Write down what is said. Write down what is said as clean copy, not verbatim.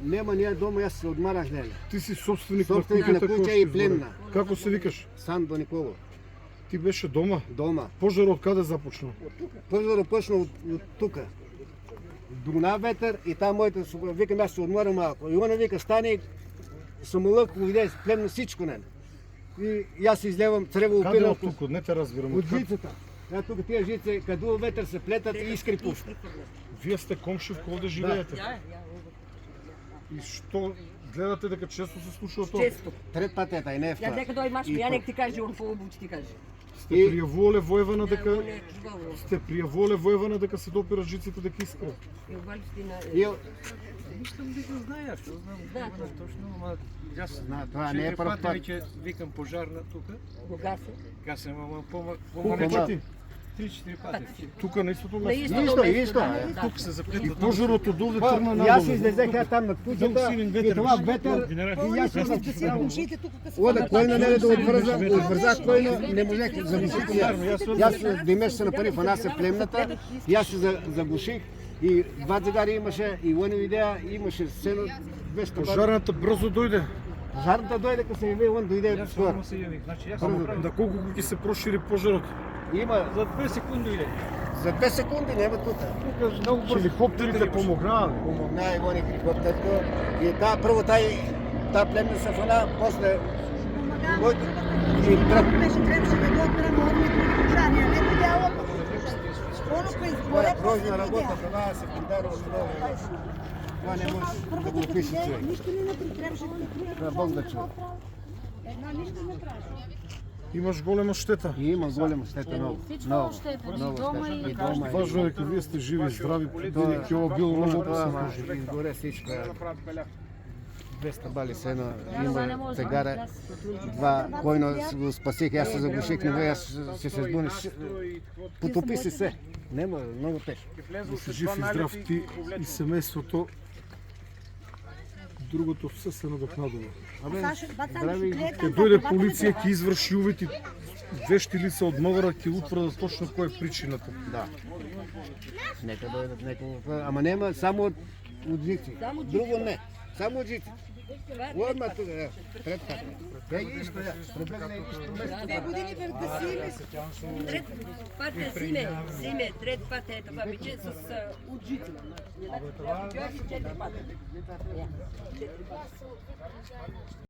Нема ние дома, јас се одмарах нели. Ти си собственик Собственик на која куќа што и изгорела. племна. Како се викаш? Сандо Николов. Ти беше дома? Дома. Пожарот каде започна? Пожарот почна од тука. Дуна ветер и таа моите викам јас се одморам малку. И она вика стани самолок иде племна всичко нели. И јас се излевам црево Каде опирам од тука? Не те разбирам. од жицата. Ја тука тие жици кај дуа ветер се плетат и искри пушка. Вие сте комшивка, овде живеете. И што гледате дека често се случува тоа? Често. Трет пат е тај не е Ја дека дој маш, ја нек ти каже, он пообуч ти каже. Сте пријаволе воевана дека Не, живо. сте пријаволе воевана дека се допира жиците дека искра. И обалистина. И Мислам дека знаеш, што знам Да. точно, ама јас Зна, тоа не е прв пат. веќе викам пожарна тука. Кога се? Гасем, ама помак, Колку Нема. пати? 3-4 пати. Тука на истото На место. истото Исто, место, исто, да, е. да. Тук се И заплетат. пожарот од овде Па, тргна јас надолу. излезех ја там на куќата и тоа ветер и јас ода којно не да одврзах којно не можех да зависам. Јас димеш се напари фанасе племната, јас се заглуших и два дзагари имаше и они видеа имаше сено 200 бари. Пожарната брзо дојде. Пожарната дојде кога се јави, он дојде Јас скоро. само се јавих. Значи јас Прво. направив Да колку ќе се прошири пожарот? Има за 2 секунди иде. за 2 секунди нема тука. Тука многу брзо. Хеликоптерите помогнаа. Помогна и вони хеликоптерко и таа прво таа племна се фана, после и тръп. Трябваше да го отберем одмет на пожарния, не видео. Оно кој изгоре, Грозна работа, това се пиндарува много. Това не може да го опише човек. Нищо не направи, трябваше да направи. Да, Бог да чува. Една нищо не прави. Имаш голема штета. И има голема штета много. Много щета, много дома щета. и И дома. Важно е дека вие сте живи и здрави, бидејќи ова било Може многу това, ама опасно. изгоре всичко. 200 бали сено, не има може. тегара, два којно го спасих, јас се заглуших, но јас се збуниш. Потопи се се. Нема, много тешко. Да си жив и здрав ти и семејството. Другото все се надокнадува. Абе, Бацан здрави, Ке дојде полиција, ќе изврши увид и вешти лица од МВР ќе утврдат точно која е причината. да. Нека дојдат некој, ама нема само од жици. Друго не, само од жици. Одма тука, ево, пред така. Ја исто, ја, пробегна и исто место. 2 години пред да си име. Трет пат е зиме, трет пат е това биче с уджици. Тоа е 4 пати.